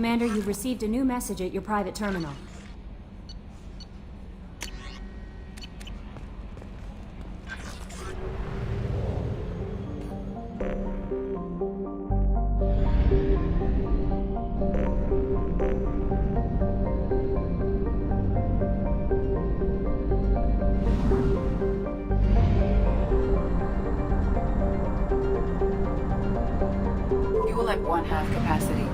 Commander, you've received a new message at your private terminal. Fuel at 1/2 capacity.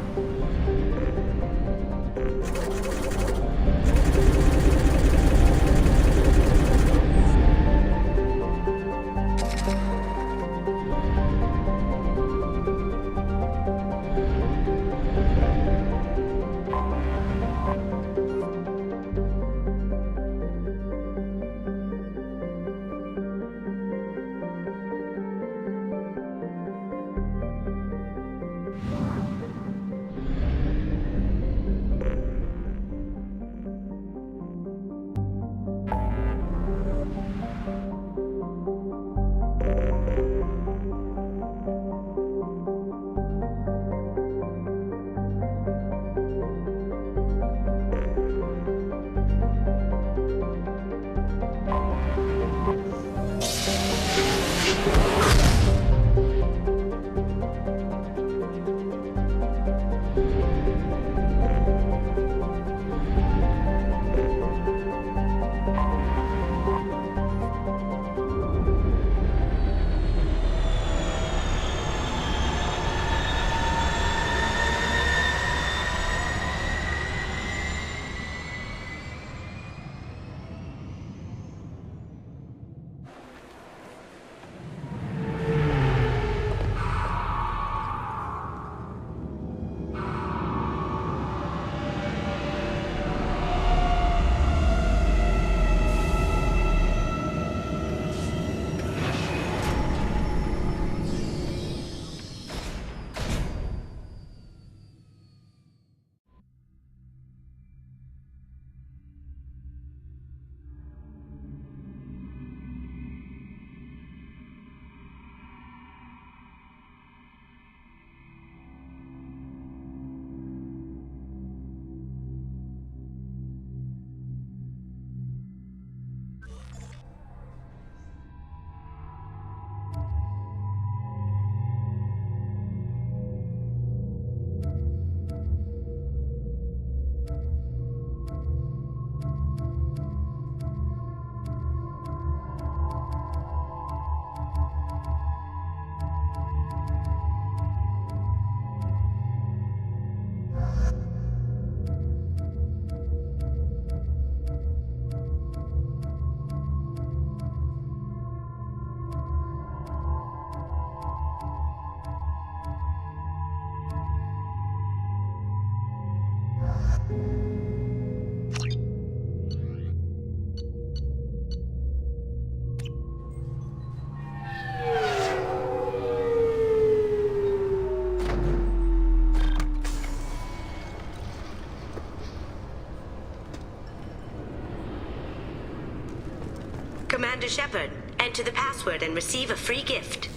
Commander Shepard, enter the password and receive a free gift.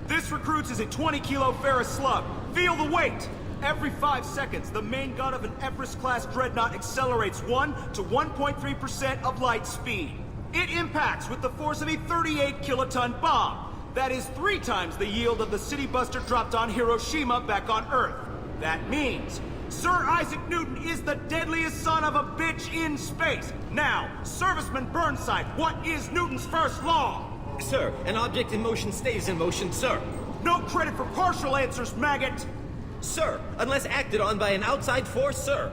This recruits is a 20-kilo ferrous slug. Feel the weight! Every 5 seconds, the main gun of an Everest-class dreadnought accelerates 1 to 1.3% of light speed. It impacts with the force of a 38-kiloton bomb. That is 3 times the yield of the city buster dropped on Hiroshima back on Earth. That means Sir Isaac Newton is the deadliest son of a bitch in space. Now, Serviceman Burnside, what is Newton's first law? Sir, an object in motion stays in motion, sir. No credit for partial answers, maggot! Sir, unless acted on by an outside force, sir.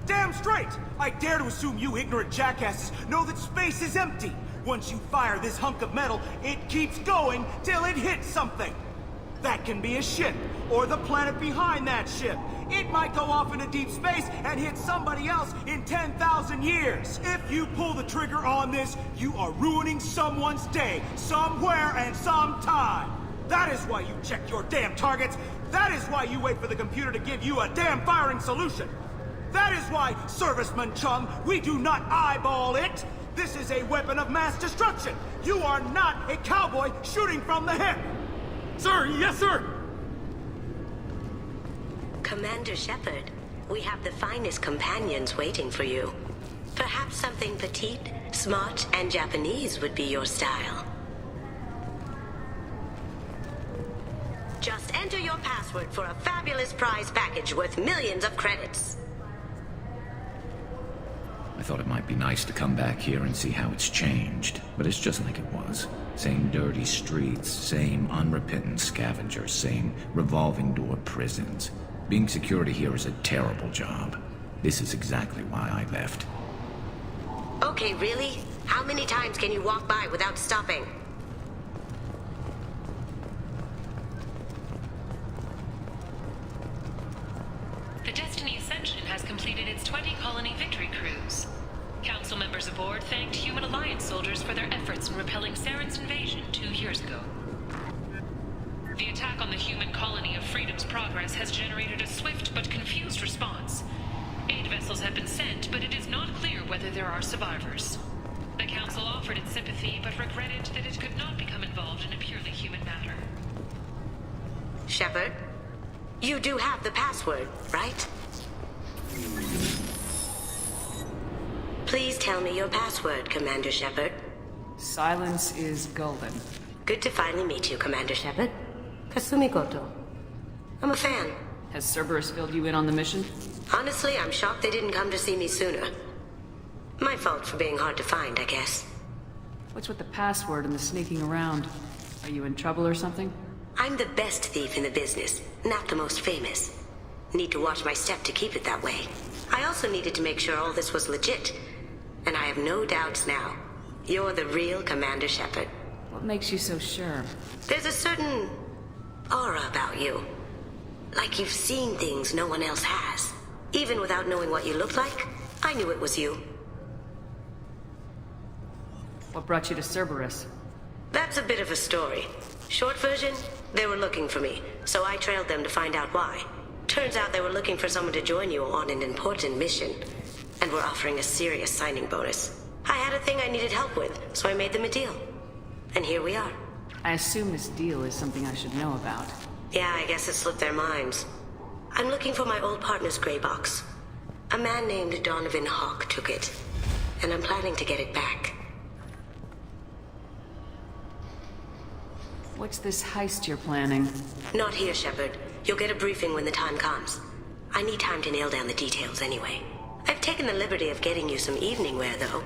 Damn straight! I dare to assume you ignorant jackasses know that space is empty. Once you fire this hunk of metal, it keeps going till it hits something. That can be a ship, or the planet behind that ship. It might go off into deep space and hit somebody else in 10,000 years. If you pull the trigger on this, you are ruining someone's day, somewhere and sometime. That is why you check your damn targets. That is why you wait for the computer to give you a damn firing solution. That is why, Serviceman Chung, we do not eyeball it. This is a weapon of mass destruction. You are not a cowboy shooting from the hip. Sir, yes, sir! Commander Shepard, we have the finest companions waiting for you. Perhaps something petite, smart, and Japanese would be your style. Just enter your password for a fabulous prize package worth millions of credits. I thought it might be nice to come back here and see how it's changed, but it's just like it was. Same dirty streets, same unrepentant scavengers, same revolving door prisons. Being security here is a terrible job. This is exactly why I left. Okay, really? How many times can you walk by without stopping? The Destiny Ascension has completed its 20-colony victory cruise. Council members aboard thanked Human Alliance soldiers for their efforts in repelling Saren's invasion 2 years ago. The attack on the human colony of Freedom's Progress has generated a swift but confused response. Aid vessels have been sent, but it is not clear whether there are survivors. The Council offered its sympathy, but regretted that it could not become involved in a purely human matter. Shepard, you do have the password, right? Please tell me your password, Commander Shepard. Silence is golden. Good to finally meet you, Commander Shepard. Kasumi Goto. I'm a fan. Has Cerberus filled you in on the mission? Honestly, I'm shocked they didn't come to see me sooner. My fault for being hard to find, I guess. What's with the password and the sneaking around? Are you in trouble or something? I'm the best thief in the business, not the most famous. Need to watch my step to keep it that way. I also needed to make sure all this was legit. And I have no doubts now. You're the real Commander Shepard. What makes you so sure? There's a certain aura about you. Like you've seen things no one else has. Even without knowing what you looked like, I knew it was you. What brought you to Cerberus? That's a bit of a story. Short version, they were looking for me, so I trailed them to find out why. Turns out they were looking for someone to join you on an important mission, and were offering a serious signing bonus. I had a thing I needed help with, so I made them a deal. And here we are. I assume this deal is something I should know about. Yeah, I guess it slipped their minds. I'm looking for my old partner's gray box. A man named Donovan Hawk took it, and I'm planning to get it back. What's this heist you're planning? Not here, Shepard. You'll get a briefing when the time comes. I need time to nail down the details anyway. I've taken the liberty of getting you some evening wear, though.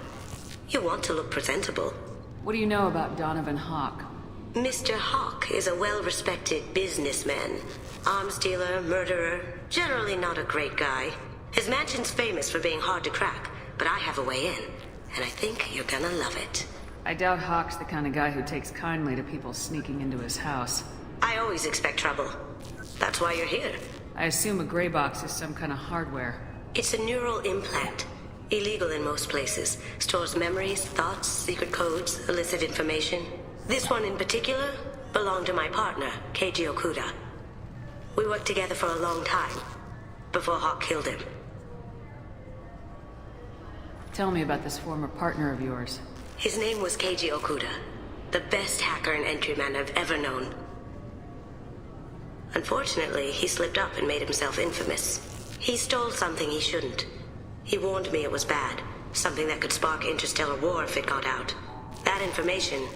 You want to look presentable. What do you know about Donovan Hawk? Mr. Hawk is a well-respected businessman. Arms dealer, murderer, generally not a great guy. His mansion's famous for being hard to crack, but I have a way in, and I think you're gonna love it. I doubt Hawk's the kind of guy who takes kindly to people sneaking into his house. I always expect trouble. That's why you're here. I assume a gray box is some kind of hardware. It's a neural implant. Illegal in most places. Stores memories, thoughts, secret codes, illicit information. This one in particular belonged to my partner, Keiji Okuda. We worked together for a long time, before Hawk killed him. Tell me about this former partner of yours. His name was Keiji Okuda, the best hacker and entryman I've ever known. Unfortunately, he slipped up and made himself infamous. He stole something he shouldn't. He warned me it was bad, something that could spark interstellar war if it got out. That information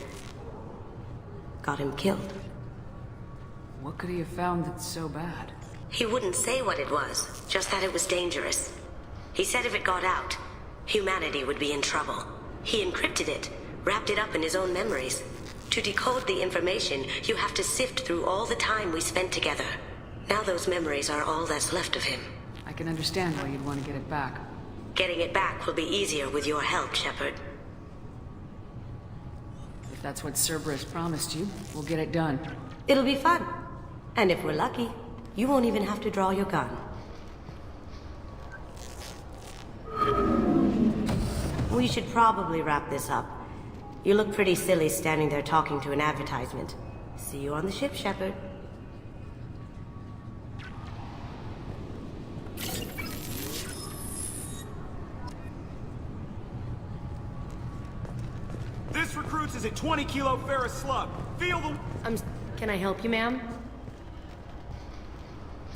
got him killed. What could he have found that's so bad? He wouldn't say what it was, just that it was dangerous. He said if it got out, humanity would be in trouble. He encrypted it, wrapped it up in his own memories. To decode the information, you have to sift through all the time we spent together. Now those memories are all that's left of him. I can understand why you'd want to get it back. Getting it back will be easier with your help, Shepard. If that's what Cerberus promised you, we'll get it done. It'll be fun. And if we're lucky, you won't even have to draw your gun. We should probably wrap this up. You look pretty silly standing there talking to an advertisement. See you on the ship, Shepard. This recruits is a 20-kilo ferrous slug. Feel the... Can I help you, ma'am?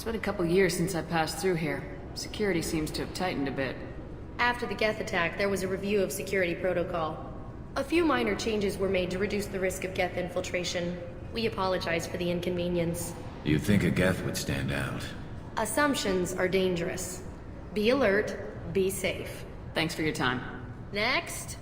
It's been a couple years since I passed through here. Security seems to have tightened a bit. After the Geth attack, there was a review of security protocol. A few minor changes were made to reduce the risk of Geth infiltration. We apologize for the inconvenience. You'd think a Geth would stand out. Assumptions are dangerous. Be alert, be safe. Thanks for your time. Next.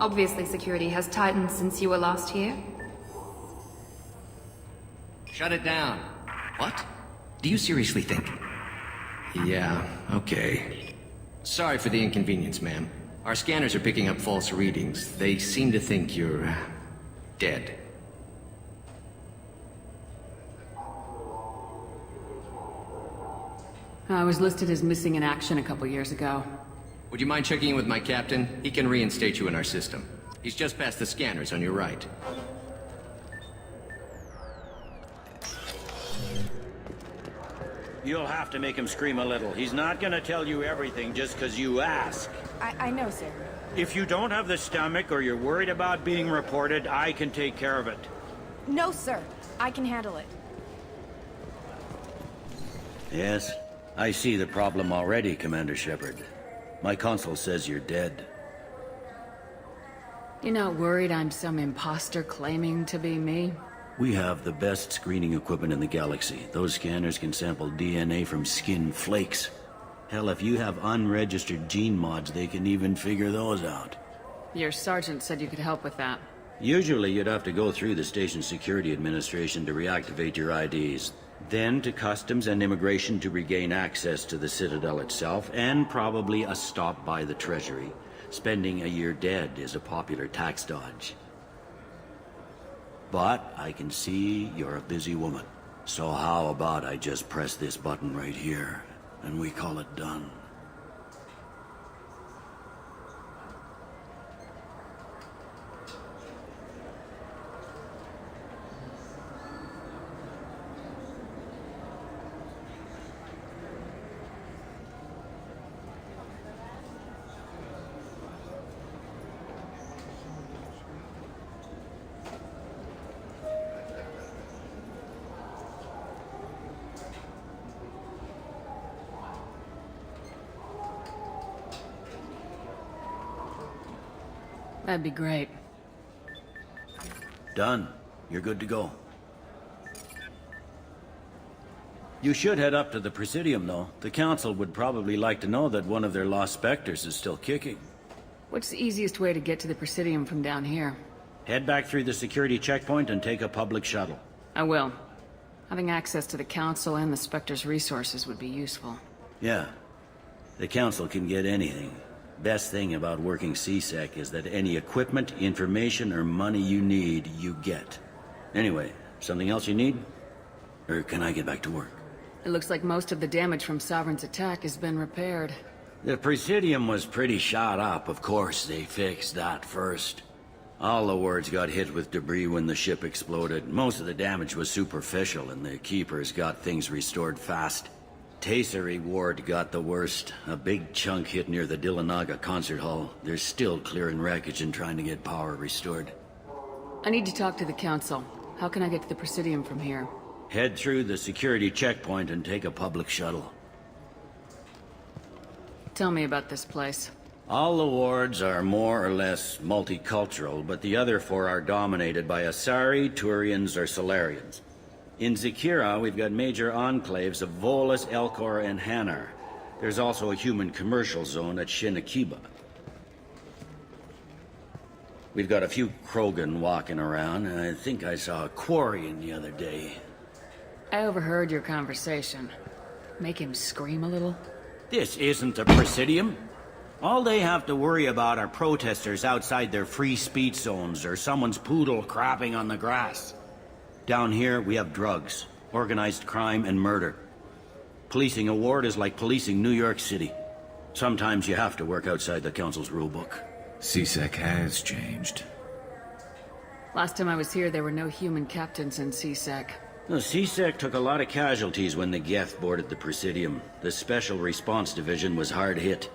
Obviously, security has tightened since you were last here. Shut it down. What? Do you seriously think? Yeah, okay. Sorry for the inconvenience, ma'am. Our scanners are picking up false readings. They seem to think you're... dead. I was listed as missing in action a couple years ago. Would you mind checking in with my captain? He can reinstate you in our system. He's just past the scanners on your right. You'll have to make him scream a little. He's not gonna tell you everything just because you ask. I know, sir. If you don't have the stomach or you're worried about being reported, I can take care of it. No, sir. I can handle it. Yes, I see the problem already, Commander Shepard. My console says you're dead. You're not worried I'm some imposter claiming to be me? We have the best screening equipment in the galaxy. Those scanners can sample DNA from skin flakes. Hell, if you have unregistered gene mods, they can even figure those out. Your sergeant said you could help with that. Usually you'd have to go through the Station Security Administration to reactivate your IDs. Then to Customs and Immigration to regain access to the Citadel itself, and probably a stop by the Treasury. Spending a year dead is a popular tax dodge. But I can see you're a busy woman. So how about I just press this button right here, and we call it done? That'd be great. Done. You're good to go. You should head up to the Presidium, though. The Council would probably like to know that one of their lost Spectres is still kicking. What's the easiest way to get to the Presidium from down here? Head back through the security checkpoint and take a public shuttle. I will. Having access to the Council and the Spectre's resources would be useful. Yeah. The Council can get anything. Best thing about working CSEC is that any equipment, information, or money you need, you get. Anyway, something else you need? Or can I get back to work? It looks like most of the damage from Sovereign's attack has been repaired. The Presidium was pretty shot up. Of course, they fixed that first. All the wards got hit with debris when the ship exploded. Most of the damage was superficial, and the Keepers got things restored fast. Tasery Ward got the worst. A big chunk hit near the Dillanaga concert hall. They're still clearing wreckage and trying to get power restored. I need to talk to the Council. How can I get to the Presidium from here? Head through the security checkpoint and take a public shuttle. Tell me about this place. All the wards are more or less multicultural, but the other four are dominated by Asari, Turians, or Solarians. In Zakira, we've got major enclaves of Volus, Elcor, and Hanar. There's also a human commercial zone at Shinakiba. We've got a few Krogan walking around, and I think I saw a Quarian the other day. I overheard your conversation. Make him scream a little? This isn't the Presidium. All they have to worry about are protesters outside their free speech zones or someone's poodle crapping on the grass. Down here, we have drugs, organized crime, and murder. Policing a ward is like policing New York City. Sometimes you have to work outside the Council's rulebook. CSEC has changed. Last time I was here, there were no human captains in CSEC. The CSEC took a lot of casualties when the Geth boarded the Presidium. The Special Response Division was hard hit.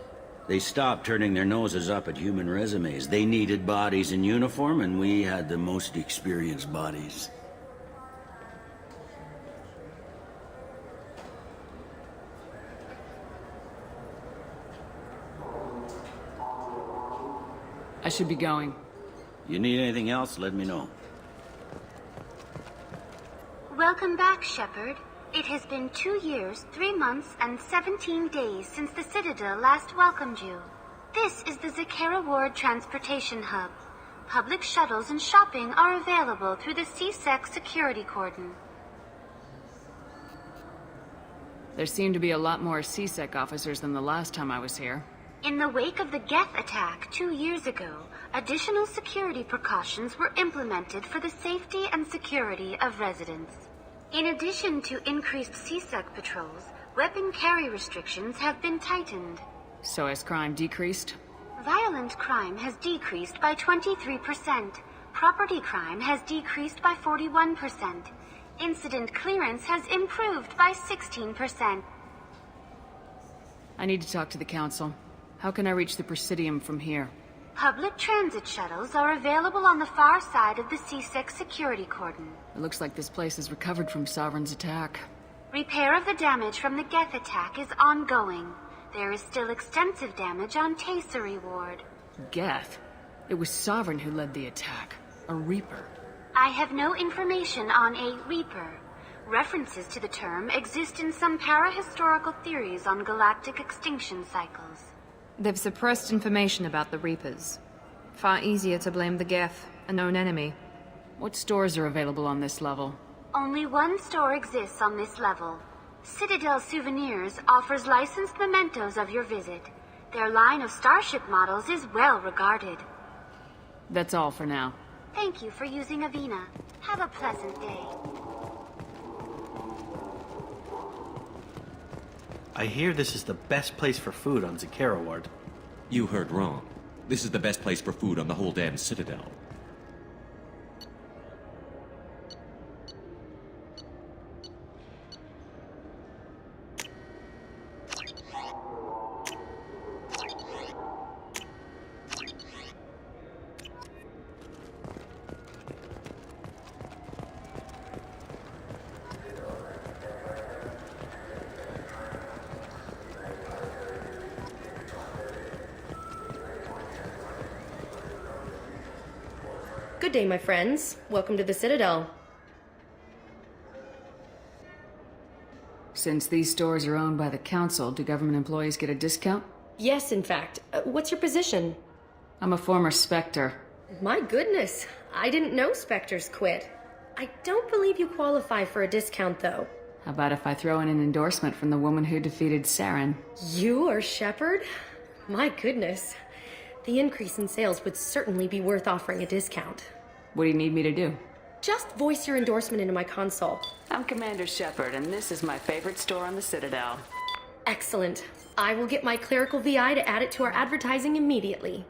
They stopped turning their noses up at human resumes. They needed bodies in uniform, and we had the most experienced bodies. I should be going. You need anything else, let me know. Welcome back, Shepard. It has been 2 years, 3 months, and 17 days since the Citadel last welcomed you. This is the Zakera Ward Transportation Hub. Public shuttles and shopping are available through the CSEC security cordon. There seem to be a lot more CSEC officers than the last time I was here. In the wake of the Geth attack 2 years ago, additional security precautions were implemented for the safety and security of residents. In addition to increased CSEC patrols, weapon carry restrictions have been tightened. So has crime decreased? Violent crime has decreased by 23%. Property crime has decreased by 41%. Incident clearance has improved by 16%. I need to talk to the Council. How can I reach the Presidium from here? Public transit shuttles are available on the far side of the CSEC security cordon. It looks like this place has recovered from Sovereign's attack. Repair of the damage from the Geth attack is ongoing. There is still extensive damage on Tassery Ward. Geth? It was Sovereign who led the attack. A Reaper. I have no information on a Reaper. References to the term exist in some parahistorical theories on galactic extinction cycles. They've suppressed information about the Reapers. Far easier to blame the Geth, a known enemy. What stores are available on this level? Only one store exists on this level. Citadel Souvenirs offers licensed mementos of your visit. Their line of starship models is well regarded. That's all for now. Thank you for using Avina. Have a pleasant day. I hear this is the best place for food on Zakera Ward. You heard wrong. This is the best place for food on the whole damn Citadel. Good day, my friends. Welcome to the Citadel. Since these stores are owned by the Council, do government employees get a discount? Yes, in fact. What's your position? I'm a former Spectre. My goodness. I didn't know Spectres quit. I don't believe you qualify for a discount, though. How about if I throw in an endorsement from the woman who defeated Saren? You are Shepard? My goodness. The increase in sales would certainly be worth offering a discount. What do you need me to do? Just voice your endorsement into my console. I'm Commander Shepard, and this is my favorite store on the Citadel. Excellent. I will get my clerical VI to add it to our advertising immediately.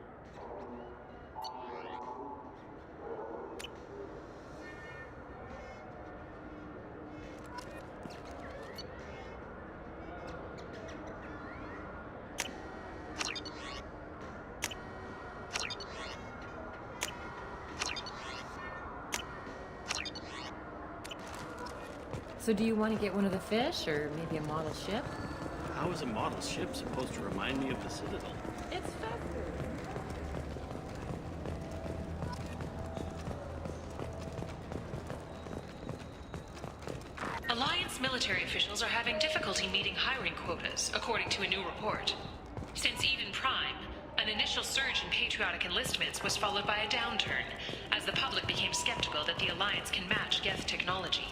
So do you want to get one of the fish, or maybe a model ship? How is a model ship supposed to remind me of the Citadel? It's faster. Alliance military officials are having difficulty meeting hiring quotas, according to a new report. Since Eden Prime, an initial surge in patriotic enlistments was followed by a downturn, as the public became skeptical that the Alliance can match Geth technology.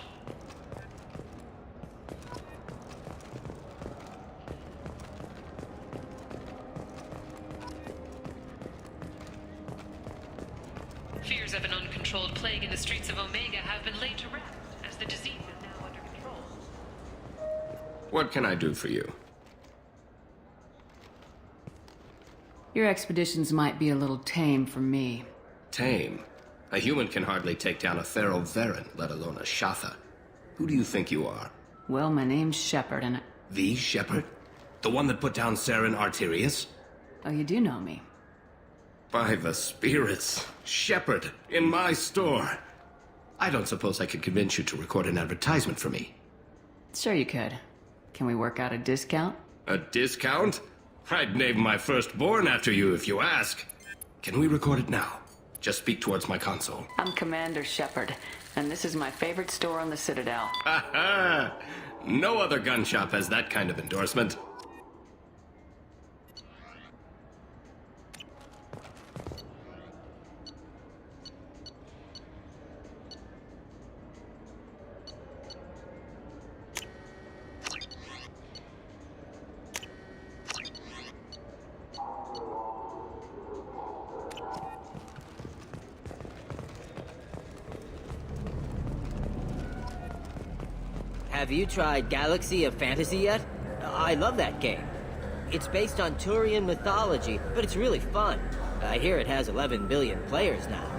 Fears of an uncontrolled plague in the streets of Omega have been laid to rest, as the disease is now under control. What can I do for you? Your expeditions might be a little tame for me. Tame? A human can hardly take down a Thero Varen, let alone a Shatha. Who do you think you are? Well, my name's Shepard, and The Shepard? The one that put down Saren Arterius? oh, you do know me. By the spirits. Shepard, in my store. I don't suppose I could convince you to record an advertisement for me. Sure you could. Can we work out a discount? A discount? I'd name my firstborn after you if you ask. Can we record it now? Just speak towards my console. I'm Commander Shepard, and this is my favorite store on the Citadel. Ha ha! No other gun shop has that kind of endorsement. Have you tried Galaxy of Fantasy yet? I love that game. It's based on Turian mythology, but it's really fun. I hear it has 11 billion players now.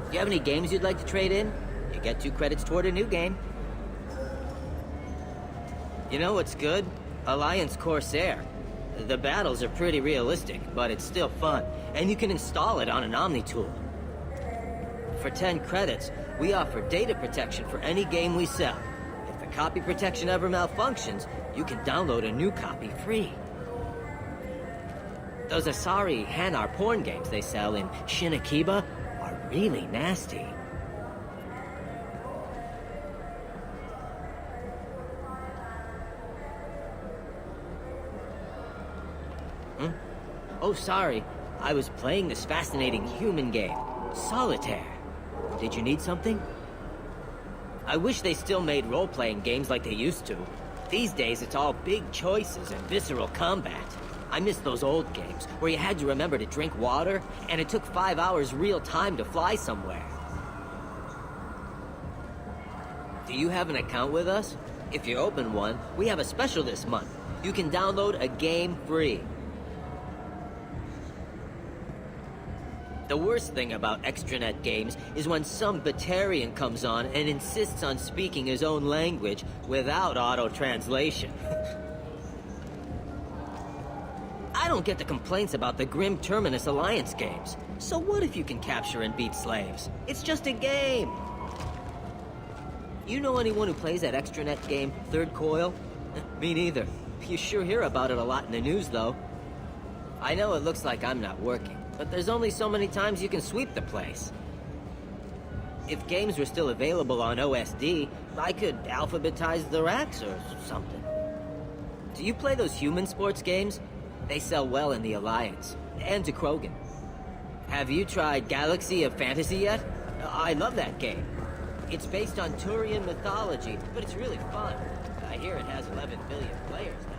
Do you have any games you'd like to trade in? You get 2 credits toward a new game. You know what's good? Alliance Corsair. The battles are pretty realistic, but it's still fun, and you can install it on an Omni tool. For 10 credits, we offer data protection for any game we sell. If the copy protection ever malfunctions, you can download a new copy free. Those Asari Hanar porn games they sell in Shinakiba are really nasty. Oh, sorry. I was playing this fascinating human game, Solitaire. Did you need something? I wish they still made role-playing games like they used to. These days, it's all big choices and visceral combat. I miss those old games, where you had to remember to drink water, and it took 5 hours real time to fly somewhere. Do you have an account with us? If you open one, we have a special this month. You can download a game free. The worst thing about extranet games is when some Batarian comes on and insists on speaking his own language without auto-translation. I don't get the complaints about the Grim Terminus Alliance games. So what if you can capture and beat slaves? It's just a game! You know anyone who plays that extranet game, Third Coil? Me neither. You sure hear about it a lot in the news, though. I know it looks like I'm not working, but there's only so many times you can sweep the place. If games were still available on OSD, I could alphabetize the racks or something. Do you play those human sports games? They sell well in the Alliance, and to Krogan. Have you tried Galaxy of Fantasy yet? I love that game. It's based on Turian mythology, but it's really fun. I hear it has 11 billion players now.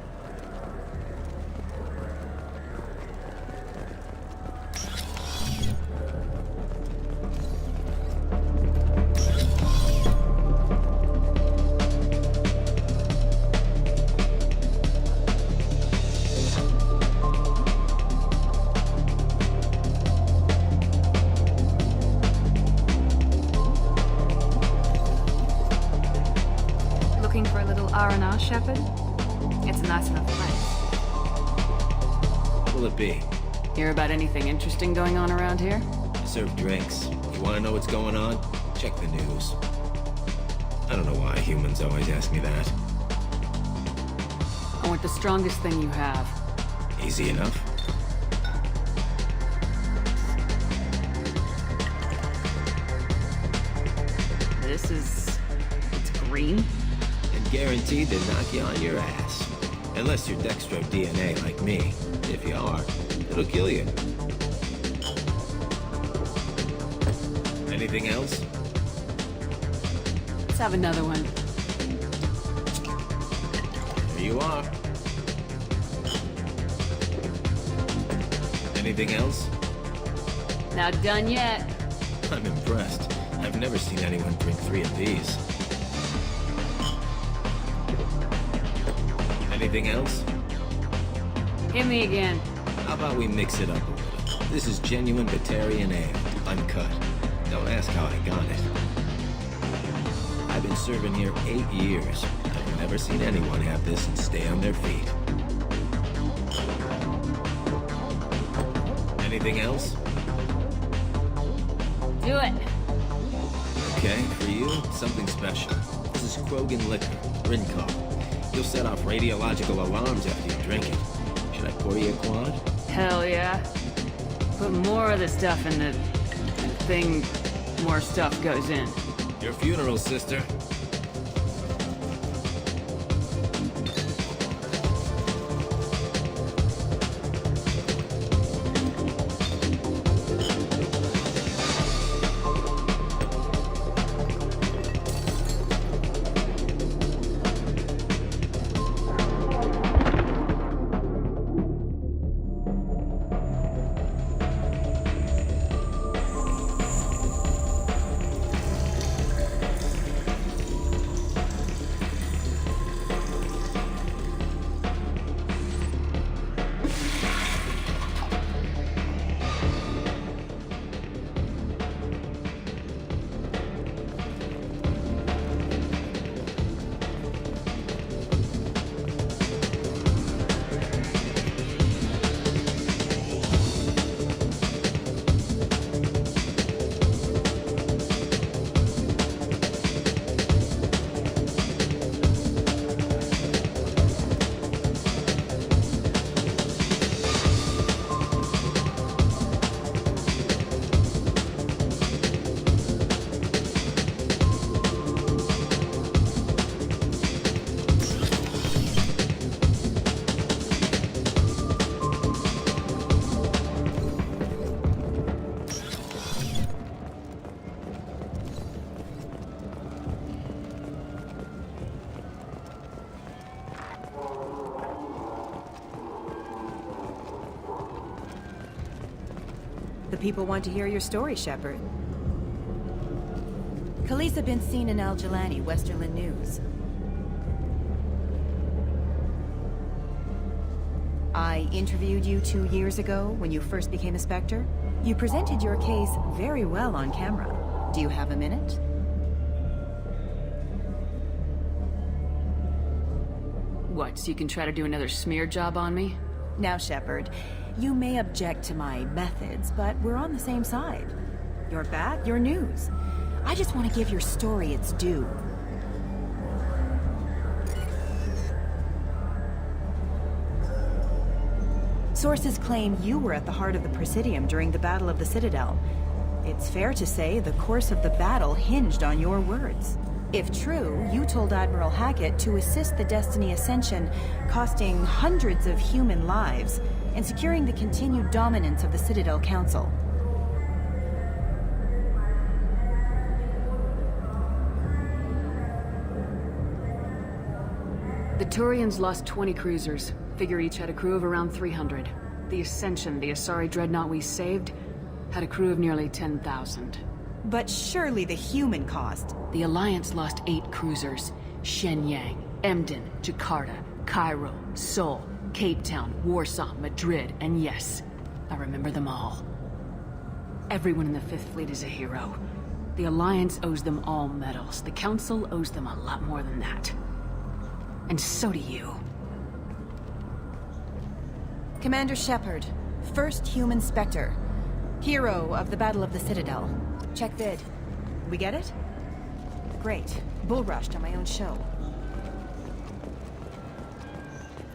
Looking for a little R&R, Shepard? It's a nice enough place. What will it be? Hear about anything interesting going on around here? I serve drinks. You want to know what's going on? Check the news. I don't know why humans always ask me that. I want the strongest thing you have. Easy enough. It's green? And guaranteed to knock you on your ass. Unless you're Dextro DNA like me. If you are, it'll kill you. Anything else? Let's have another one. There you are. Anything else? Not done yet. I'm impressed. I've never seen anyone drink 3 of these. Anything else? Hit me again. How about we mix it up a little? This is genuine Batarian ale. uncut. Don't ask how I got it. I've been serving here 8 years. I've never seen anyone have this and stay on their feet. Anything else? Do it. Okay, for you, something special. This is Krogan liquor, Rinco. You'll set off radiological alarms after you drink it. Should I pour you a quad? Hell yeah. Put more of the stuff in the thing, more stuff goes in. Your funeral, sister. The people want to hear your story, Shepard. Khaleesa been seen in Al Jelani, Westerland News. I interviewed you 2 years ago when you first became a Spectre. You presented your case very well on camera. Do you have a minute? What, so you can try to do another smear job on me? Now, Shepard, you may object to my methods, but we're on the same side. You're back, you're news. I just want to give your story its due. Sources claim you were at the heart of the Presidium during the Battle of the Citadel. It's fair to say the course of the battle hinged on your words. If true, you told Admiral Hackett to assist the Destiny Ascension, costing hundreds of human lives, and securing the continued dominance of the Citadel Council. The Turians lost 20 cruisers. Figure each had a crew of around 300. The Ascension, the Asari dreadnought we saved, had a crew of nearly 10,000. But surely the human cost. The Alliance lost 8 cruisers. Shenyang, Emden, Jakarta, Cairo, Seoul, Cape Town, Warsaw, Madrid, and yes, I remember them all. Everyone in the Fifth Fleet is a hero. The Alliance owes them all medals. The Council owes them a lot more than that. And so do you. Commander Shepard, first human Spectre. Hero of the Battle of the Citadel. Check vid. We get it? Great. Bull rushed on my own show.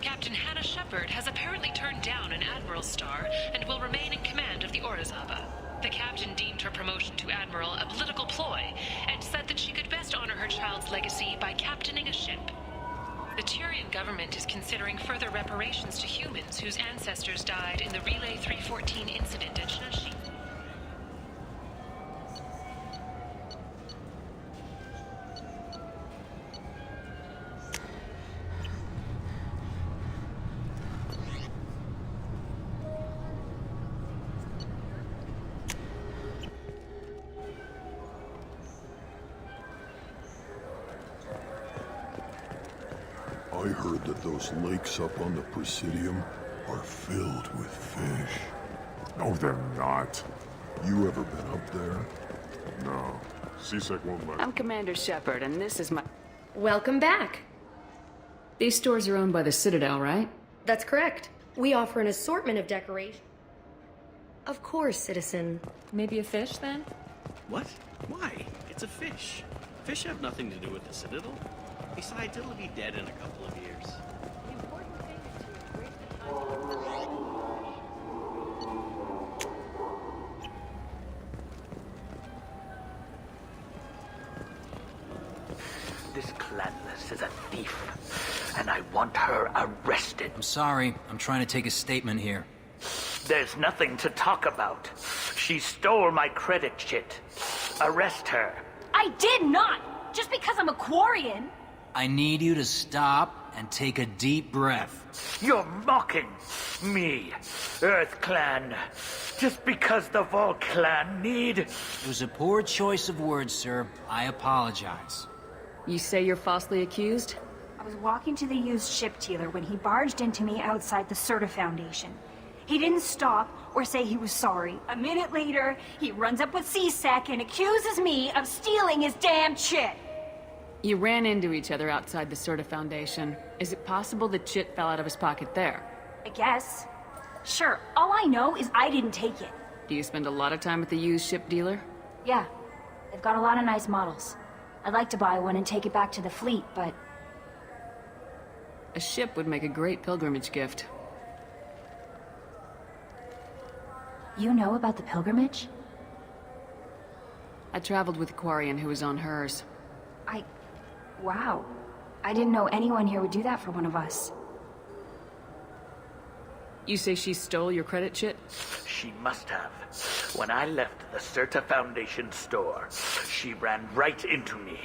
Captain Hannah Shepard has apparently turned down an Admiral's star and will remain in command of the Orizaba. The captain deemed her promotion to Admiral a political ploy and said that she could best honor her child's legacy by captaining a ship. The Turian government is considering further reparations to humans whose ancestors died in the Relay 314 incident at Shashi. I heard that those lakes up on the Presidium are filled with fish. No, they're not. You ever been up there? No. CSEC won't let I'm Commander Shepard, and this is my... Welcome back. These stores are owned by the Citadel, right? That's correct. We offer an assortment of decorations. Of course, citizen. Maybe a fish, then? What? Why? It's a fish. Fish have nothing to do with the Citadel. Besides, it'll be dead in a couple of years. This Clanless is a thief, and I want her arrested. I'm sorry. I'm trying to take a statement here. There's nothing to talk about. She stole my credit chit. Arrest her. I did not! Just because I'm a Quarian! I need you to stop and take a deep breath. You're mocking me, Earth Clan. Just because the Vol Clan need... It was a poor choice of words, sir. I apologize. You say you're falsely accused? I was walking to the used ship dealer when he barged into me outside the Serta Foundation. He didn't stop or say he was sorry. A minute later, he runs up with CSEC and accuses me of stealing his damn chit. You ran into each other outside the Serta Foundation. Is it possible the chit fell out of his pocket there? I guess. Sure, all I know is I didn't take it. Do you spend a lot of time at the used ship dealer? Yeah, they've got a lot of nice models. I'd like to buy one and take it back to the fleet, but... A ship would make a great pilgrimage gift. You know about the pilgrimage? I traveled with a Quarian who was on hers. Wow. I didn't know anyone here would do that for one of us. You say she stole your credit chit? She must have. When I left the Serta Foundation store, she ran right into me.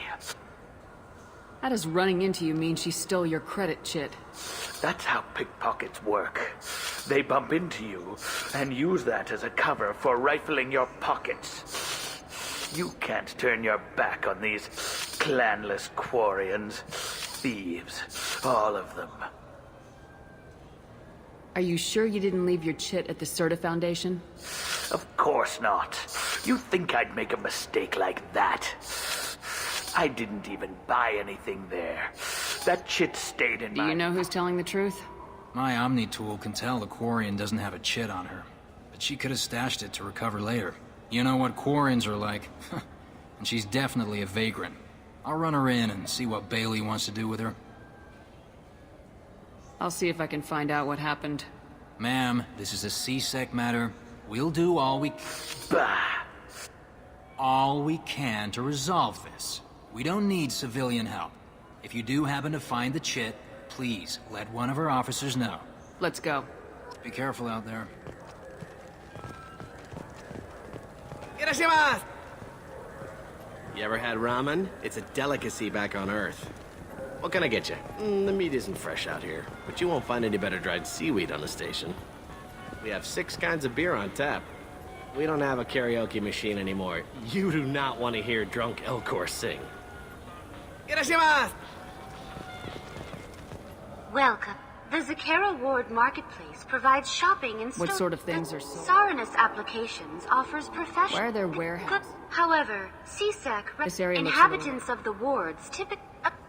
How does running into you mean she stole your credit chit? That's how pickpockets work. They bump into you and use that as a cover for rifling your pockets. You can't turn your back on these clanless Quarians. Thieves. All of them. Are you sure you didn't leave your chit at the Serta Foundation? Of course not. You think I'd make a mistake like that? I didn't even buy anything there. That chit stayed in my... Do you know who's telling the truth? My Omni tool can tell the Quarian doesn't have a chit on her, but she could have stashed it to recover later. You know what Quarians are like, and she's definitely a vagrant. I'll run her in and see what Bailey wants to do with her. I'll see if I can find out what happened. Ma'am, this is a CSEC matter. We'll do all we can to resolve this. We don't need civilian help. If you do happen to find the chit, please let one of our officers know. Let's go. Be careful out there. Irashimasu! You ever had ramen? It's a delicacy back on Earth. What can I get you? The meat isn't fresh out here, but you won't find any better dried seaweed on the station. We have 6 kinds of beer on tap. We don't have a karaoke machine anymore. You do not want to hear drunk Elcor sing. Irashimasu! Welcome. The Zakera Ward Marketplace provides shopping and What sort of things are sold? Saranus Applications offers professional... Where are their warehouses? However, CSEC... This area looks inhabitants of the wards typically...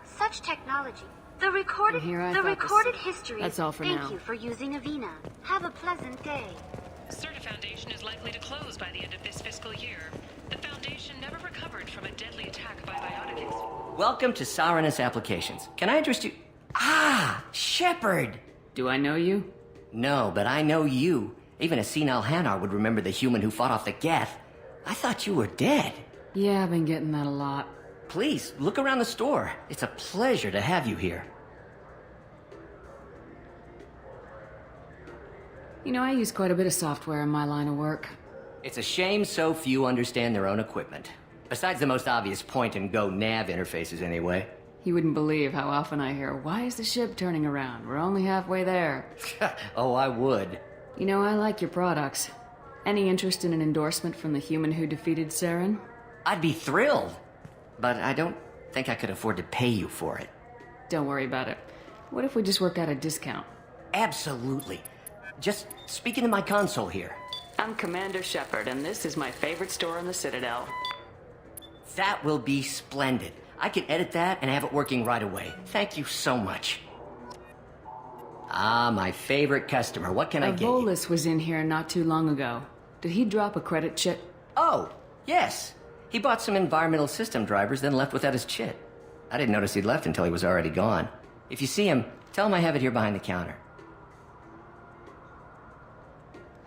such technology. The recorded history... That's all for Thank now. you for using Avena. Have a pleasant day. Serta Foundation is likely to close by the end of this fiscal year. The Foundation never recovered from a deadly attack by Bioticus. Welcome to Saranus Applications. Can I interest you... Ah! Shepard! Do I know you? No, but I know you. Even a senile Hanar would remember the human who fought off the Geth. I thought you were dead. Yeah, I've been getting that a lot. Please, look around the store. It's a pleasure to have you here. You know, I use quite a bit of software in my line of work. It's a shame so few understand their own equipment. Besides the most obvious point-and-go nav interfaces, anyway. You wouldn't believe how often I hear, "Why is the ship turning around? We're only halfway there." Oh, I would. You know, I like your products. Any interest in an endorsement from the human who defeated Saren? I'd be thrilled. But I don't think I could afford to pay you for it. Don't worry about it. What if we just work out a discount? Absolutely. Just speak into my console here. I'm Commander Shepard, and this is my favorite store in the Citadel. That will be splendid. I can edit that and have it working right away. Thank you so much. Ah, my favorite customer. What can I get you? Volus was in here not too long ago. Did he drop a credit chit? Oh, yes. He bought some environmental system drivers, then left without his chit. I didn't notice he'd left until he was already gone. If you see him, tell him I have it here behind the counter.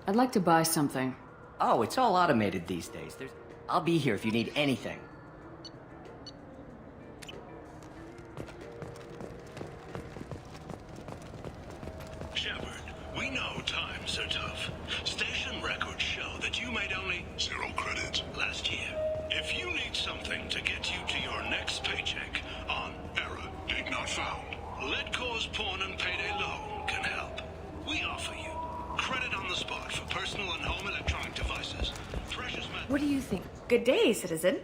I'd like to buy something. Oh, it's all automated these days. I'll be here if you need anything. Shepard, we know times are tough. Station records show that you made only 0 credits last year. If you need something to get you to your next paycheck on error did not found, Let Cause Pawn and Payday Loan can help. We offer you credit on the spot for personal and home electronic devices. Precious metal. What do you think? Good day, citizen.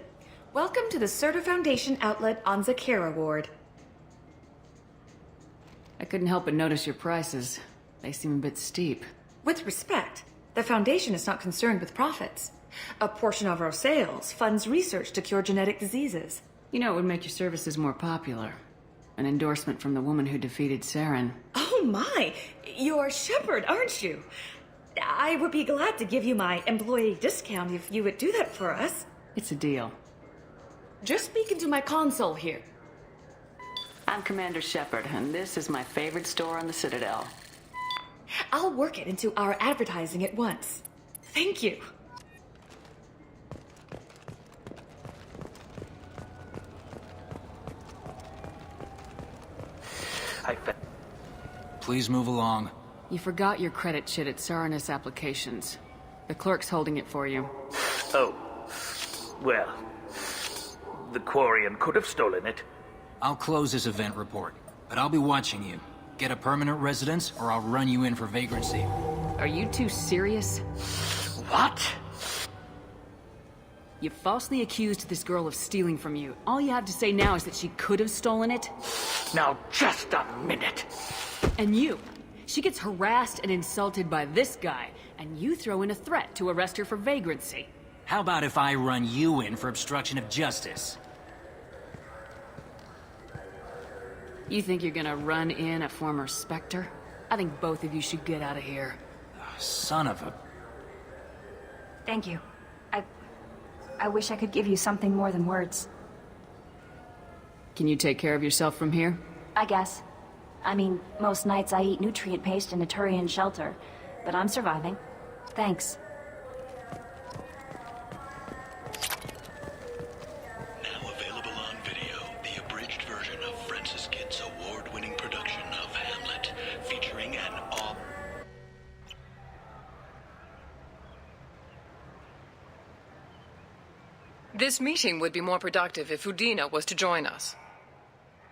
Welcome to the Certa Foundation outlet on Zakera Ward. I couldn't help but notice your prices. They seem a bit steep. With respect, the Foundation is not concerned with profits. A portion of our sales funds research to cure genetic diseases. You know, it would make your services more popular. An endorsement from the woman who defeated Saren. Oh my! You're Shepard, aren't you? I would be glad to give you my employee discount if you would do that for us. It's a deal. Just speak into my console here. I'm Commander Shepard, and this is my favorite store on the Citadel. I'll work it into our advertising at once. Thank you. Please move along. You forgot your credit chit at Saranus Applications. The clerk's holding it for you. Oh. Well, the Quarian could have stolen it. I'll close this event report, but I'll be watching you. Get a permanent residence, or I'll run you in for vagrancy. Are you two serious? What? You falsely accused this girl of stealing from you. All you have to say now is that she could have stolen it? Now, just a minute. And you. She gets harassed and insulted by this guy, and you throw in a threat to arrest her for vagrancy. How about if I run you in for obstruction of justice? You think you're gonna run in a former Spectre? I think both of you should get out of here. Son of a... Thank you. I wish I could give you something more than words. Can you take care of yourself from here? I guess. I mean, most nights I eat nutrient paste in a Turian shelter, but I'm surviving. Thanks. Now available on video, the abridged version of Francis Kidd's award-winning production of Hamlet, featuring an awe... This meeting would be more productive if Udina was to join us.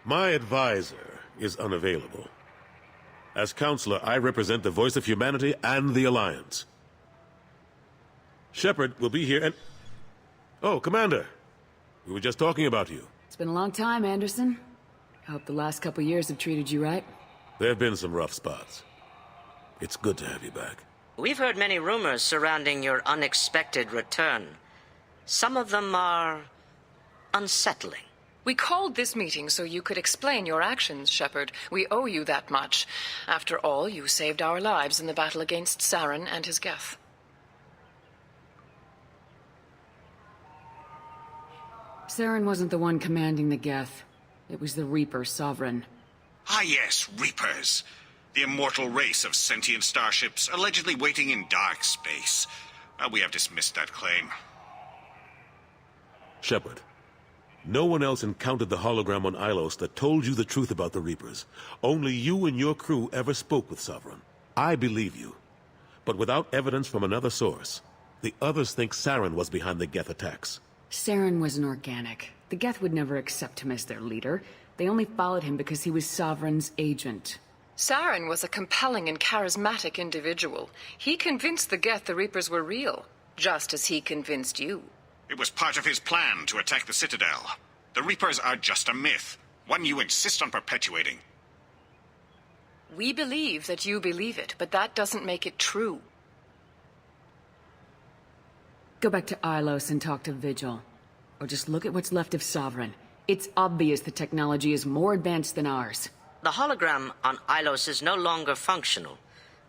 My advisor is unavailable. As counselor, I represent the voice of humanity and the Alliance. Shepard will be here and... Oh, Commander. We were just talking about you. It's been a long time, Anderson. I hope the last couple years have treated you right. There have been some rough spots. It's good to have you back. We've heard many rumors surrounding your unexpected return. Some of them are... unsettling. We called this meeting so you could explain your actions, Shepard. We owe you that much. After all, you saved our lives in the battle against Saren and his Geth. Saren wasn't the one commanding the Geth. It was the Reaper Sovereign. Ah yes, Reapers. The immortal race of sentient starships allegedly waiting in dark space. We have dismissed that claim. Shepard, no one else encountered the hologram on Ilos that told you the truth about the Reapers. Only you and your crew ever spoke with Sovereign. I believe you. But without evidence from another source, the others think Saren was behind the Geth attacks. Saren was an organic. The Geth would never accept him as their leader. They only followed him because he was Sovereign's agent. Saren was a compelling and charismatic individual. He convinced the Geth the Reapers were real, just as he convinced you. It was part of his plan to attack the Citadel. The Reapers are just a myth, one you insist on perpetuating. We believe that you believe it, but that doesn't make it true. Go back to Ilos and talk to Vigil. Or just look at what's left of Sovereign. It's obvious the technology is more advanced than ours. The hologram on Ilos is no longer functional,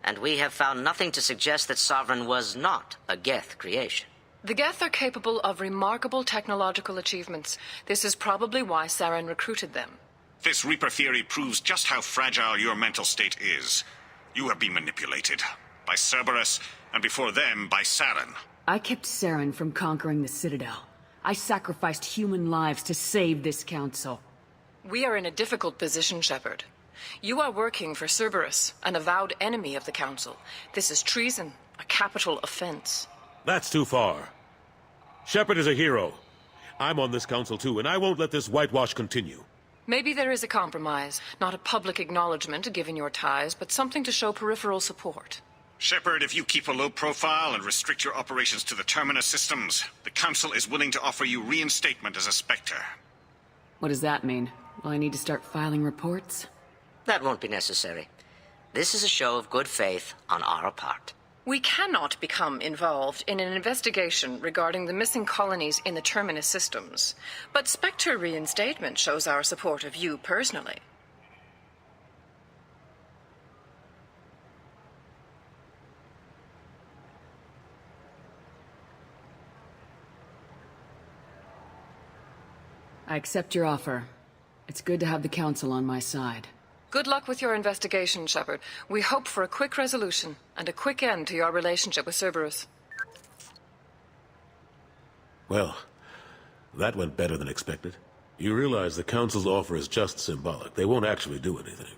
and we have found nothing to suggest that Sovereign was not a Geth creation. The Geth are capable of remarkable technological achievements. This is probably why Saren recruited them. This Reaper theory proves just how fragile your mental state is. You have been manipulated. By Cerberus, and before them, by Saren. I kept Saren from conquering the Citadel. I sacrificed human lives to save this council. We are in a difficult position, Shepard. You are working for Cerberus, an avowed enemy of the Council. This is treason, a capital offense. That's too far. Shepard is a hero. I'm on this council too, and I won't let this whitewash continue. Maybe there is a compromise. Not a public acknowledgement given your ties, but something to show peripheral support. Shepard, if you keep a low profile and restrict your operations to the Terminus systems, the Council is willing to offer you reinstatement as a Spectre. What does that mean? Will I need to start filing reports? That won't be necessary. This is a show of good faith on our part. We cannot become involved in an investigation regarding the missing colonies in the Terminus systems, but Spectre reinstatement shows our support of you personally. I accept your offer. It's good to have the Council on my side. Good luck with your investigation, Shepard. We hope for a quick resolution and a quick end to your relationship with Cerberus. Well, that went better than expected. You realize the Council's offer is just symbolic. They won't actually do anything.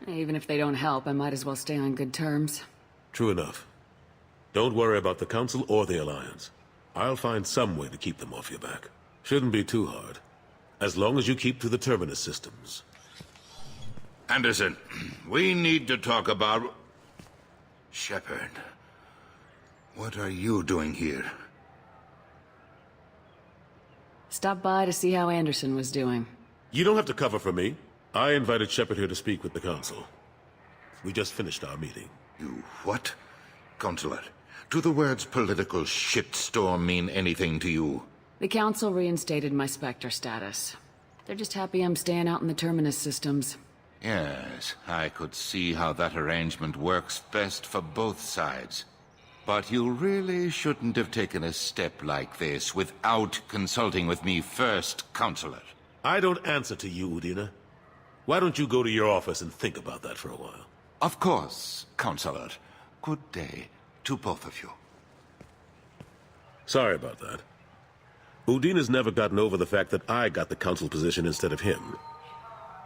Even if they don't help, I might as well stay on good terms. True enough. Don't worry about the Council or the Alliance. I'll find some way to keep them off your back. Shouldn't be too hard. As long as you keep to the Terminus systems. Anderson, we need to talk about... Shepard. What are you doing here? Stop by to see how Anderson was doing. You don't have to cover for me. I invited Shepard here to speak with the Council. We just finished our meeting. You what? Consular, do the words political shitstorm mean anything to you? The Council reinstated my Spectre status. They're just happy I'm staying out in the Terminus systems. Yes, I could see how that arrangement works best for both sides. But you really shouldn't have taken a step like this without consulting with me first, Consular. I don't answer to you, Udina. Why don't you go to your office and think about that for a while? Of course, Consular. Good day to both of you. Sorry about that. Udina's never gotten over the fact that I got the Council position instead of him.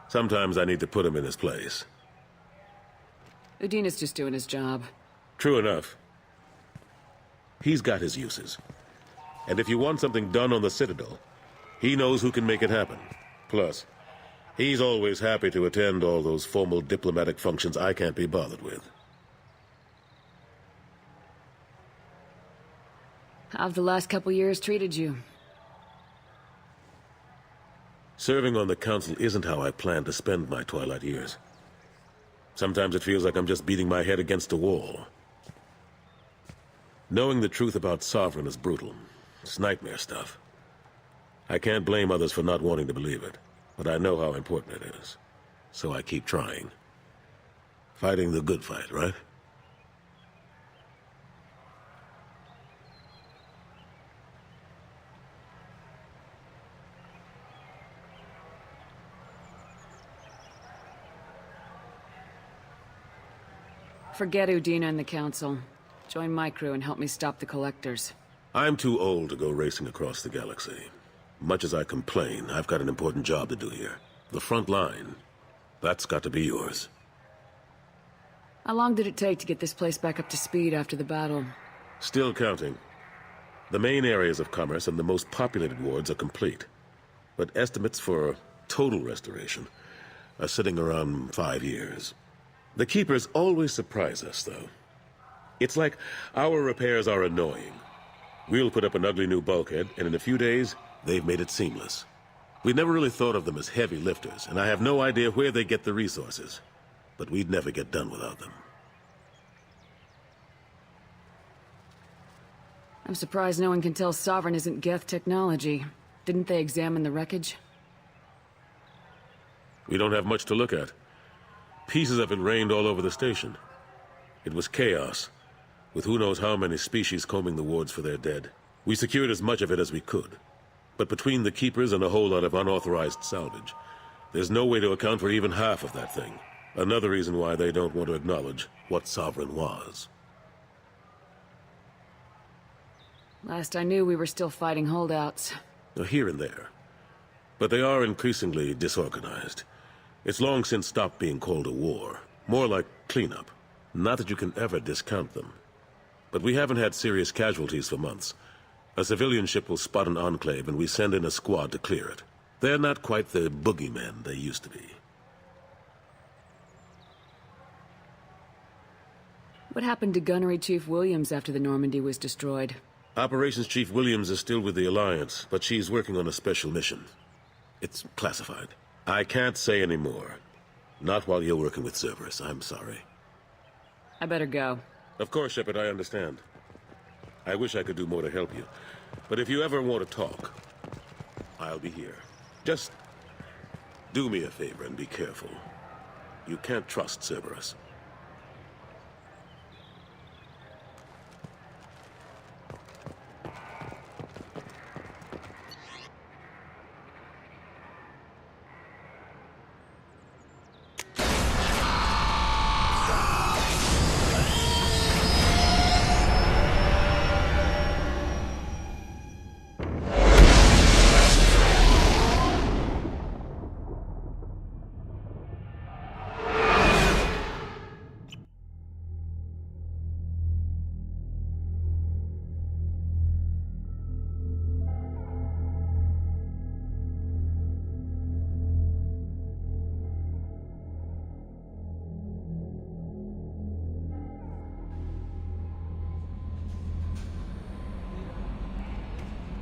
Sometimes I need to put him in his place. Udina's just doing his job. True enough. He's got his uses. And if you want something done on the Citadel, he knows who can make it happen. Plus, he's always happy to attend all those formal diplomatic functions I can't be bothered with. How've the last couple years treated you? Serving on the Council isn't how I plan to spend my twilight years. Sometimes it feels like I'm just beating my head against a wall. Knowing the truth about Sovereign is brutal. It's nightmare stuff. I can't blame others for not wanting to believe it, but I know how important it is. So I keep trying. Fighting the good fight, right? Forget Udina and the Council. Join my crew and help me stop the Collectors. I'm too old to go racing across the galaxy. Much as I complain, I've got an important job to do here. The front line. That's got to be yours. How long did it take to get this place back up to speed after the battle? Still counting. The main areas of commerce and the most populated wards are complete. But estimates for total restoration are sitting around 5 years. The Keepers always surprise us, though. It's like our repairs are annoying. We'll put up an ugly new bulkhead, and in a few days, they've made it seamless. We never really thought of them as heavy lifters, and I have no idea where they get the resources. But we'd never get done without them. I'm surprised no one can tell Sovereign isn't Geth technology. Didn't they examine the wreckage? We don't have much to look at. Pieces of it rained all over the station. It was chaos, with who knows how many species combing the wards for their dead. We secured as much of it as we could. But between the Keepers and a whole lot of unauthorized salvage, there's no way to account for even half of that thing. Another reason why they don't want to acknowledge what Sovereign was. Last I knew, we were still fighting holdouts. Here and there. But they are increasingly disorganized. It's long since stopped being called a war. More like cleanup. Not that you can ever discount them. But we haven't had serious casualties for months. A civilian ship will spot an enclave and we send in a squad to clear it. They're not quite the boogeymen they used to be. What happened to Gunnery Chief Williams after the Normandy was destroyed? Operations Chief Williams is still with the Alliance, but she's working on a special mission. It's classified. I can't say any more. Not while you're working with Cerberus, I'm sorry. I better go. Of course, Shepard, I understand. I wish I could do more to help you. But if you ever want to talk, I'll be here. Just do me a favor and be careful. You can't trust Cerberus.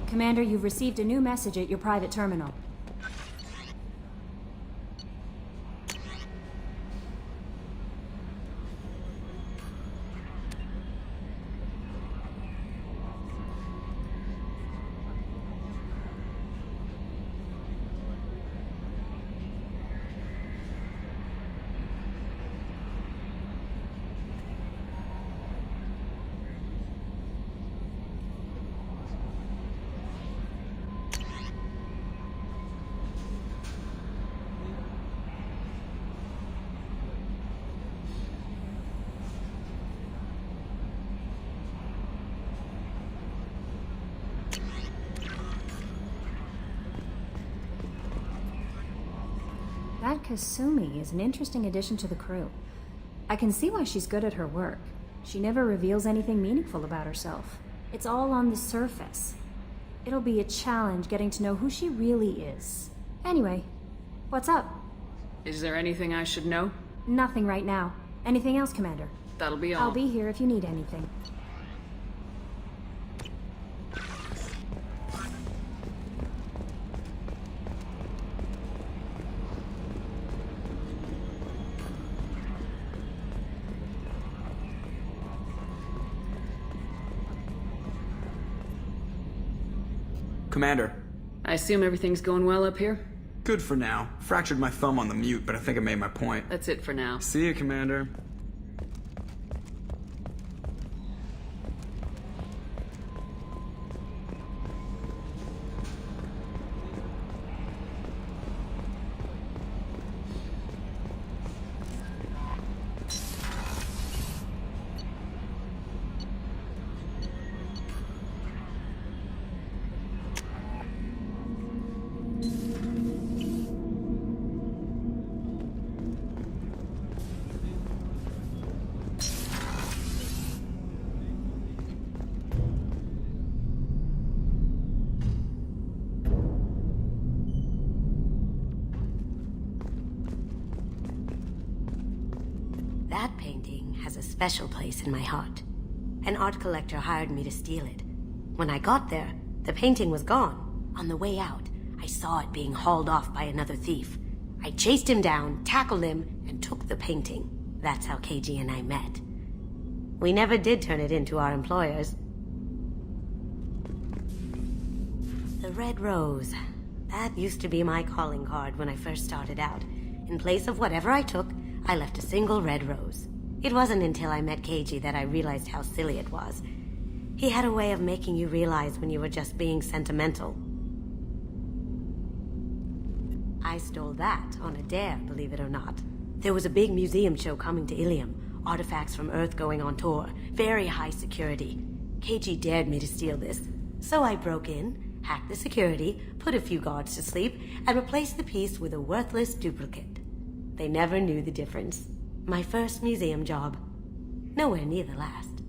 Commander, you've received a new message at your private terminal. That Kasumi is an interesting addition to the crew. I can see why she's good at her work. She never reveals anything meaningful about herself. It's all on the surface. It'll be a challenge getting to know who she really is. Anyway, what's up? Is there anything I should know? Nothing right now. Anything else, Commander? That'll be all. I'll be here if you need anything. Commander. I assume everything's going well up here? Good for now. Fractured my thumb on the mute, but I think I made my point. That's it for now. See you, Commander. That painting has a special place in my heart. An art collector hired me to steal it. When I got there, the painting was gone. On the way out, I saw it being hauled off by another thief. I chased him down, tackled him, and took the painting. That's how KG and I met. We never did turn it in to our employers. The red rose. That used to be my calling card when I first started out. In place of whatever I took, I left a single red rose. It wasn't until I met Keiji that I realized how silly it was. He had a way of making you realize when you were just being sentimental. I stole that on a dare, believe it or not. There was a big museum show coming to Ilium. Artifacts from Earth going on tour. Very high security. Keiji dared me to steal this. So I broke in, hacked the security, put a few guards to sleep, and replaced the piece with a worthless duplicate. They never knew the difference. My first museum job. Nowhere near the last.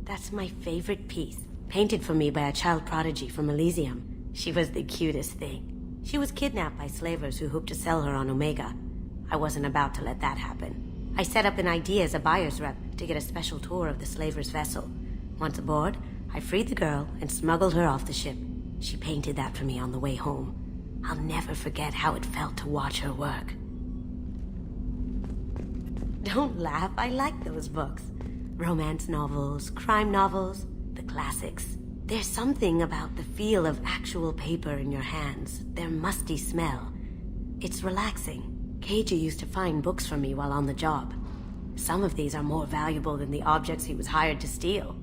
That's my favorite piece. Painted for me by a child prodigy from Elysium. She was the cutest thing. She was kidnapped by slavers who hoped to sell her on Omega. I wasn't about to let that happen. I set up an ID as a buyer's rep to get a special tour of the slaver's vessel. Once aboard, I freed the girl and smuggled her off the ship. She painted that for me on the way home. I'll never forget how it felt to watch her work. Don't laugh, I like those books. Romance novels, crime novels, the classics. There's something about the feel of actual paper in your hands, their musty smell. It's relaxing. Keiji used to find books for me while on the job. Some of these are more valuable than the objects he was hired to steal.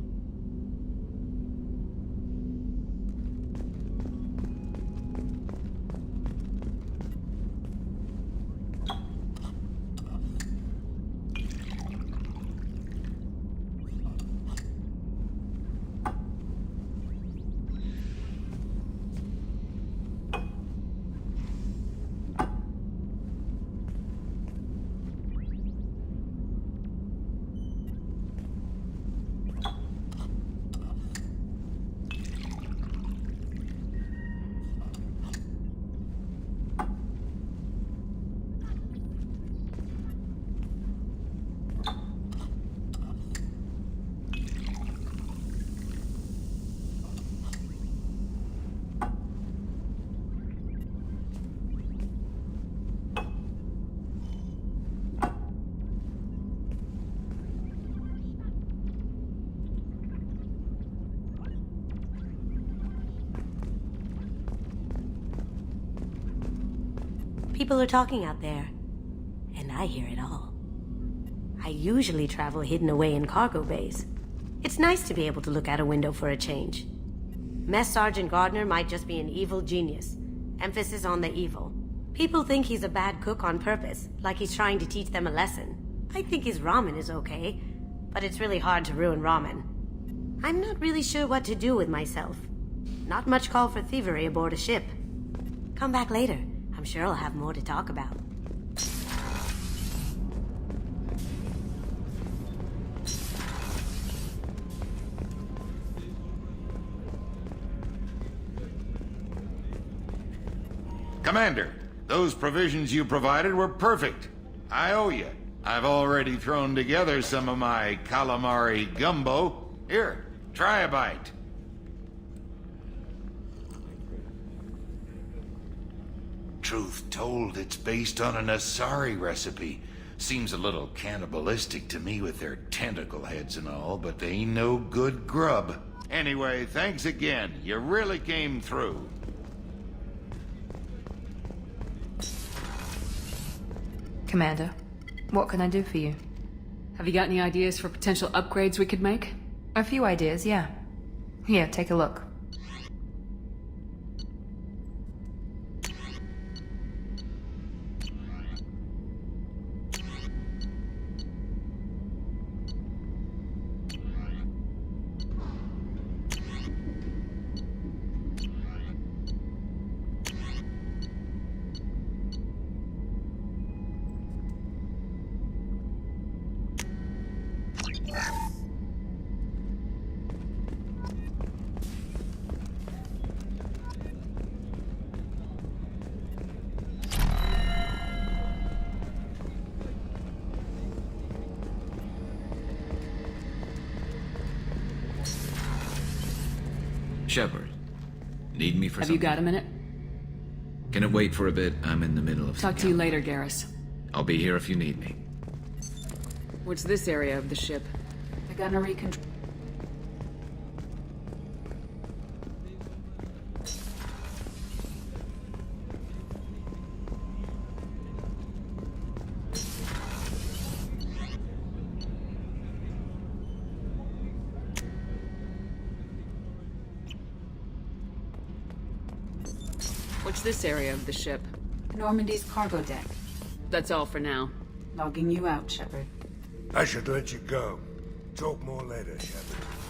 People are talking out there, and I hear it all. I usually travel hidden away in cargo bays. It's nice to be able to look out a window for a change. Mess Sergeant Gardner might just be an evil genius. Emphasis on the evil. People think he's a bad cook on purpose, like he's trying to teach them a lesson. I think his ramen is okay, but it's really hard to ruin ramen. I'm not really sure what to do with myself. Not much call for thievery aboard a ship. Come back later. I'm sure I'll have more to talk about. Commander, those provisions you provided were perfect. I owe you. I've already thrown together some of my calamari gumbo. Here, try a bite. Truth told, it's based on an Asari recipe. Seems a little cannibalistic to me with their tentacle heads and all, but they ain't no good grub. Anyway, thanks again. You really came through. Commander, what can I do for you? Have you got any ideas for potential upgrades we could make? A few ideas, yeah. Here, take a look. Shepard, need me for Have something? you got a minute? Can it wait for a bit? I'm in the middle of Talk to you later, Garrus. I'll be here if you need me. What's this area of the ship? I got no recontrol. What's this area of the ship? Normandy's cargo deck. That's all for now. Logging you out, Shepard. I should let you go. Talk more later, Shepard.